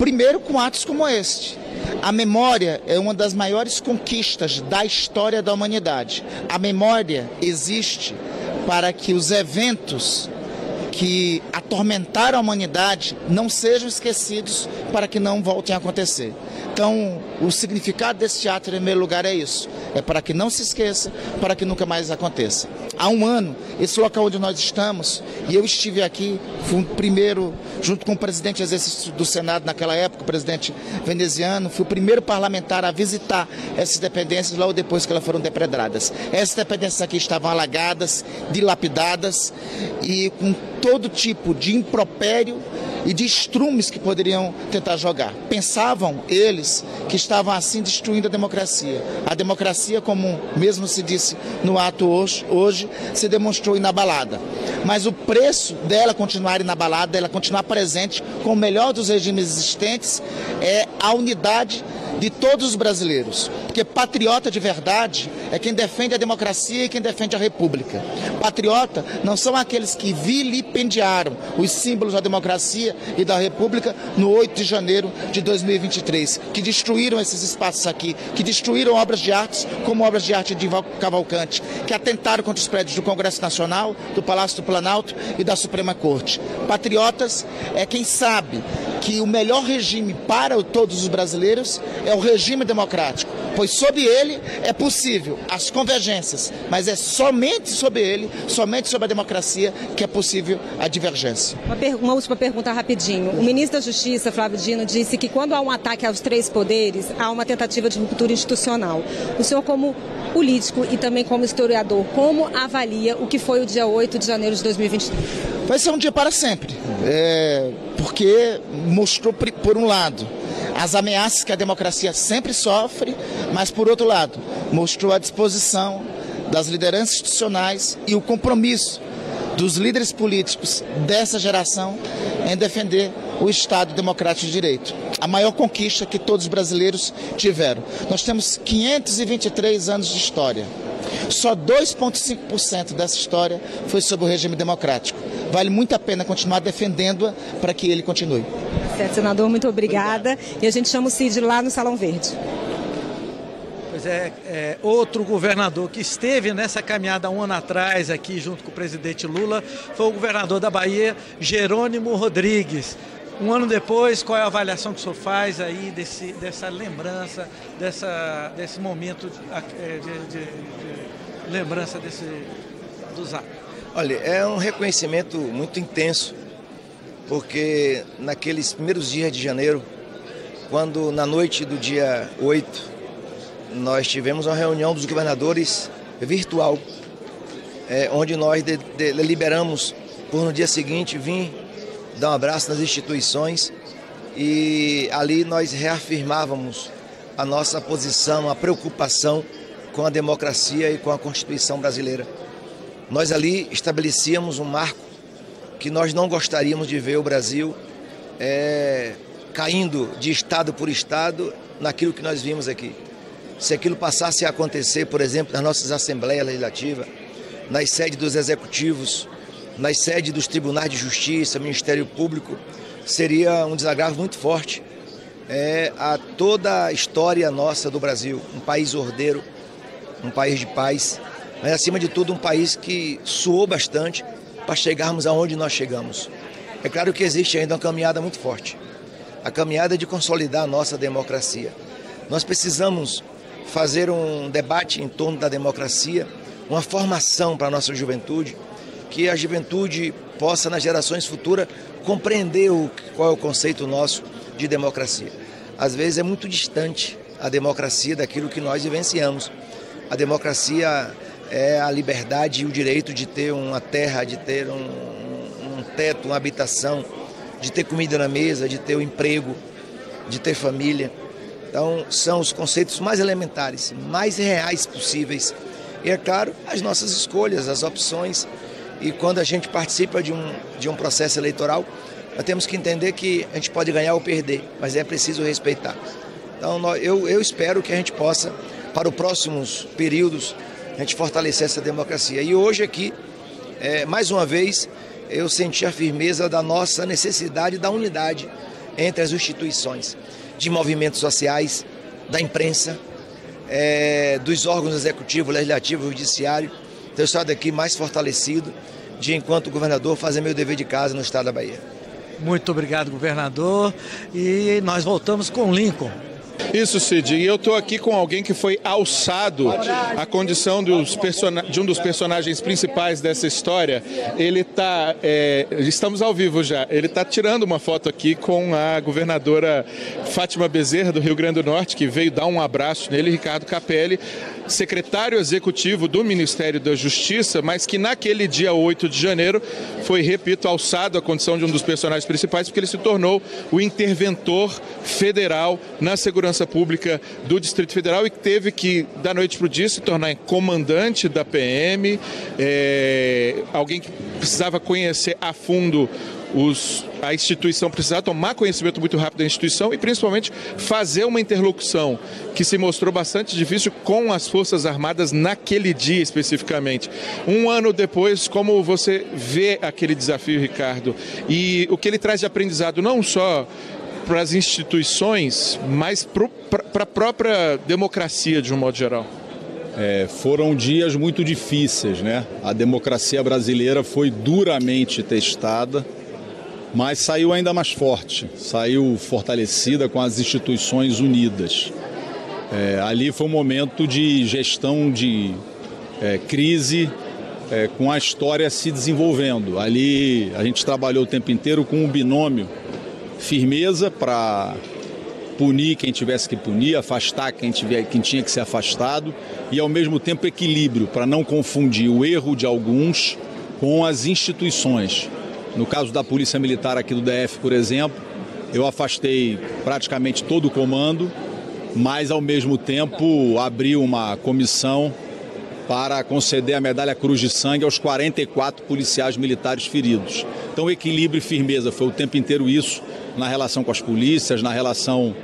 Primeiro com atos como este. A memória é uma das maiores conquistas da história da humanidade. A memória existe para que os eventos que atormentaram a humanidade não sejam esquecidos, para que não voltem a acontecer. Então, o significado desse teatro, em primeiro lugar, é isso. É para que não se esqueça, para que nunca mais aconteça. Há um ano, esse local onde nós estamos, e eu estive aqui, fui o primeiro, junto com o presidente de exercício do Senado naquela época, o presidente veneziano, fui o primeiro parlamentar a visitar essas dependências logo depois que elas foram depredadas. Essas dependências aqui estavam alagadas, dilapidadas e com todo tipo de impropério e de estrumes que poderiam tentar jogar. Pensavam eles que estavam assim destruindo a democracia. A democracia, como mesmo se disse no ato hoje se demonstrou inabalada. Mas o preço dela continuar inabalada, dela continuar presente com o melhor dos regimes existentes, é a unidade de todos os brasileiros. Porque patriota de verdade é quem defende a democracia e quem defende a república. Patriota não são aqueles que vilipendiaram os símbolos da democracia e da república no 8 de janeiro de 2023, que destruíram esses espaços aqui, que destruíram obras de arte, como obras de arte de Cavalcante, que atentaram contra os prédios do Congresso Nacional, do Palácio do Planalto e da Suprema Corte. Patriotas é quem sabe que o melhor regime para todos os brasileiros é o regime democrático, pois sob ele é possível as convergências, mas é somente sob ele, somente sob a democracia, que é possível a divergência. Uma última pergunta rapidinho. O ministro da Justiça, Flávio Dino, disse que quando há um ataque aos três poderes, há uma tentativa de ruptura institucional. O senhor, como político e também como historiador, como avalia o que foi o dia 8 de janeiro de 2023? Vai ser um dia para sempre, porque mostrou, por um lado, as ameaças que a democracia sempre sofre, mas, por outro lado, mostrou a disposição das lideranças institucionais e o compromisso dos líderes políticos dessa geração em defender o Estado Democrático de Direito. A maior conquista que todos os brasileiros tiveram. Nós temos 523 anos de história. Só 2,5% dessa história foi sob o regime democrático. Vale muito a pena continuar defendendo-a para que ele continue. Certo, senador, muito obrigada. E a gente chama o Cid lá no Salão Verde. Pois outro governador que esteve nessa caminhada um ano atrás aqui junto com o presidente Lula foi o governador da Bahia, Jerônimo Rodrigues. Um ano depois, qual é a avaliação que o senhor faz aí dessa lembrança, desse momento de lembrança dos atos? Olha, é um reconhecimento muito intenso, porque naqueles primeiros dias de janeiro, quando na noite do dia 8, nós tivemos uma reunião dos governadores virtual, onde nós deliberamos por no dia seguinte vir dar um abraço nas instituições, e ali nós reafirmávamos a nossa posição, a preocupação com a democracia e com a Constituição brasileira. Nós ali estabelecíamos um marco que nós não gostaríamos de ver o Brasil caindo de estado por estado naquilo que nós vimos aqui. Se aquilo passasse a acontecer, por exemplo, nas nossas Assembleias Legislativas, nas sedes dos executivos, nas sedes dos tribunais de justiça, Ministério Público, seria um desagravo muito forte a toda a história nossa do Brasil. Um país ordeiro, um país de paz, mas acima de tudo um país que suou bastante para chegarmos aonde nós chegamos. É claro que existe ainda uma caminhada muito forte, a caminhada de consolidar a nossa democracia. Nós precisamos fazer um debate em torno da democracia, uma formação para a nossa juventude, que a juventude possa, nas gerações futuras, compreender qual é o conceito nosso de democracia. Às vezes é muito distante a democracia daquilo que nós vivenciamos. A democracia é a liberdade e o direito de ter uma terra, de ter um teto, uma habitação, de ter comida na mesa, de ter um emprego, de ter família. Então, são os conceitos mais elementares, mais reais possíveis. E, é claro, as nossas escolhas, as opções. E quando a gente participa de um processo eleitoral, nós temos que entender que a gente pode ganhar ou perder, mas é preciso respeitar. Então, eu espero que a gente possa, para os próximos períodos, a gente fortalecer essa democracia. E hoje aqui, mais uma vez, eu senti a firmeza da nossa necessidade da unidade entre as instituições de movimentos sociais, da imprensa, dos órgãos executivo, legislativo, judiciário. Então eu saio daqui mais fortalecido de, enquanto governador, fazer meu dever de casa no estado da Bahia. Muito obrigado, governador. E nós voltamos com Lincoln. Isso, Cid. E eu estou aqui com alguém que foi alçado à condição de um dos personagens principais dessa história. Ele está... estamos ao vivo já. Ele está tirando uma foto aqui com a governadora Fátima Bezerra, do Rio Grande do Norte, que veio dar um abraço nele, Ricardo Capelli, secretário executivo do Ministério da Justiça, mas que naquele dia 8 de janeiro foi, repito, alçado à condição de um dos personagens principais, porque ele se tornou o interventor federal na segurança pública do Distrito Federal e teve que, da noite para o dia, se tornar comandante da PM, alguém que precisava conhecer a fundo a instituição, precisava tomar conhecimento muito rápido da instituição e principalmente fazer uma interlocução que se mostrou bastante difícil com as Forças Armadas naquele dia especificamente. Um ano depois, como você vê aquele desafio, Ricardo, e o que ele traz de aprendizado não só para as instituições, mas para a própria democracia de um modo geral? Foram dias muito difíceis, né? A democracia brasileira foi duramente testada, mas saiu ainda mais forte, saiu fortalecida com as instituições unidas. Ali foi um momento de gestão de crise, com a história se desenvolvendo. Ali a gente trabalhou o tempo inteiro com um binômio: firmeza para punir quem tivesse que punir, afastar quem tinha que ser afastado, e ao mesmo tempo equilíbrio para não confundir o erro de alguns com as instituições. No caso da Polícia Militar aqui do DF, por exemplo, eu afastei praticamente todo o comando, mas ao mesmo tempo abri uma comissão para conceder a medalha Cruz de Sangue aos 44 policiais militares feridos. Então equilíbrio e firmeza foi o tempo inteiro isso, na relação com as polícias, na relação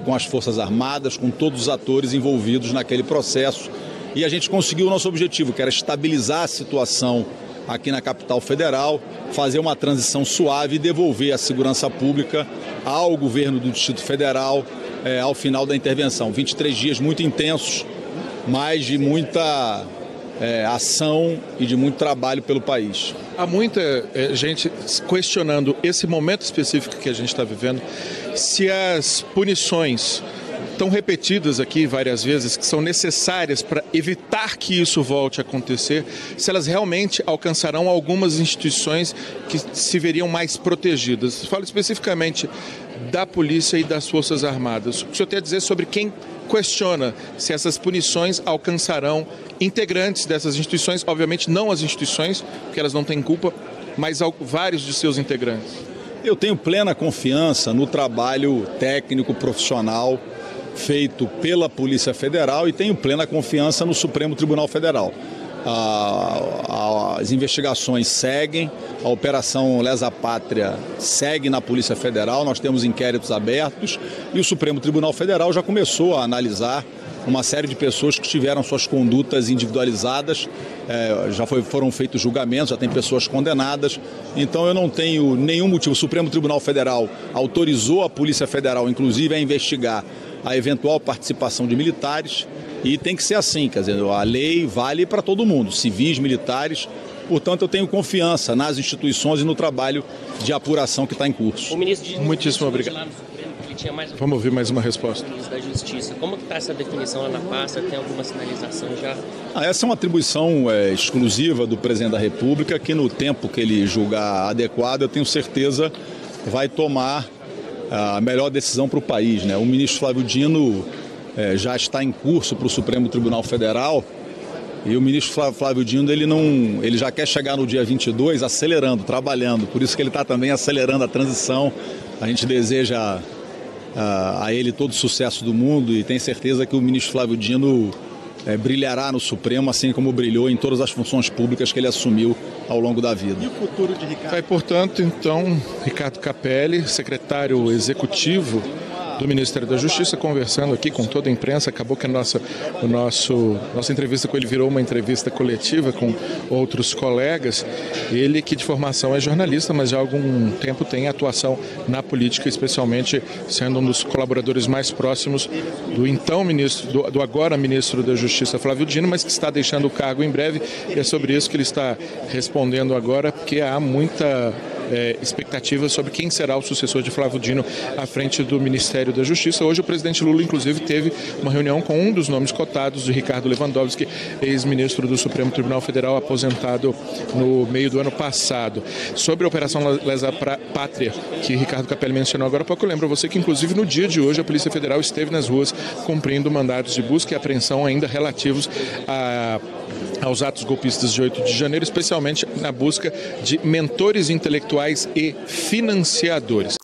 com as Forças Armadas, com todos os atores envolvidos naquele processo. E a gente conseguiu o nosso objetivo, que era estabilizar a situação aqui na capital federal, fazer uma transição suave e devolver a segurança pública ao governo do Distrito Federal ao final da intervenção. 23 dias muito intensos, mas de muita ação e de muito trabalho pelo país. Há muita gente questionando esse momento específico que a gente está vivendo, se as punições tão repetidas aqui várias vezes, que são necessárias para evitar que isso volte a acontecer, se elas realmente alcançarão algumas instituições que se veriam mais protegidas. Falo especificamente da polícia e das Forças Armadas. O que o senhor tem a dizer sobre quem questiona se essas punições alcançarão integrantes dessas instituições, obviamente não as instituições, porque elas não têm culpa, mas vários de seus integrantes? Eu tenho plena confiança no trabalho técnico, profissional, feito pela Polícia Federal, e tenho plena confiança no Supremo Tribunal Federal. As investigações seguem, a Operação Lesa Pátria segue na Polícia Federal, nós temos inquéritos abertos e o Supremo Tribunal Federal já começou a analisar uma série de pessoas que tiveram suas condutas individualizadas, foram feitos julgamentos, já tem pessoas condenadas, então eu não tenho nenhum motivo. O Supremo Tribunal Federal autorizou a Polícia Federal, inclusive, a investigar a eventual participação de militares, e tem que ser assim, quer dizer, a lei vale para todo mundo, civis, militares. Portanto, eu tenho confiança nas instituições e no trabalho de apuração que está em curso. Muitíssimo obrigado. Vamos ouvir mais uma resposta. O ministro da Justiça, como está essa definição lá na pasta? Tem alguma sinalização já? Essa é uma atribuição exclusiva do presidente da República, que no tempo que ele julgar adequado, eu tenho certeza, vai tomar a melhor decisão para o país, né? O ministro Flávio Dino já está em curso para o Supremo Tribunal Federal, e o ministro Flávio Dino ele já quer chegar no dia 22 acelerando, trabalhando, por isso que ele está também acelerando a transição. A gente deseja a ele todo o sucesso do mundo e tem certeza que o ministro Flávio Dino brilhará no Supremo, assim como brilhou em todas as funções públicas que ele assumiu ao longo da vida. E o futuro de Ricardo? Vai, portanto, então, Ricardo Capelli, secretário executivo do Ministério da Justiça, conversando aqui com toda a imprensa. Acabou que a nossa entrevista com ele virou uma entrevista coletiva com outros colegas. Ele que de formação é jornalista, mas já há algum tempo tem atuação na política, especialmente sendo um dos colaboradores mais próximos do então ministro, do agora ministro da Justiça, Flávio Dino, mas que está deixando o cargo em breve. E é sobre isso que ele está respondendo agora, porque há muita expectativa sobre quem será o sucessor de Flávio Dino à frente do Ministério da Justiça. Hoje o presidente Lula, inclusive, teve uma reunião com um dos nomes cotados, o Ricardo Lewandowski, ex-ministro do Supremo Tribunal Federal, aposentado no meio do ano passado. Sobre a Operação Lesa Pátria, que Ricardo Capelli mencionou agora há pouco, eu lembro a você que, inclusive, no dia de hoje, a Polícia Federal esteve nas ruas cumprindo mandados de busca e apreensão ainda relativos aos atos golpistas de 8 de janeiro, especialmente na busca de mentores intelectuais e financiadores.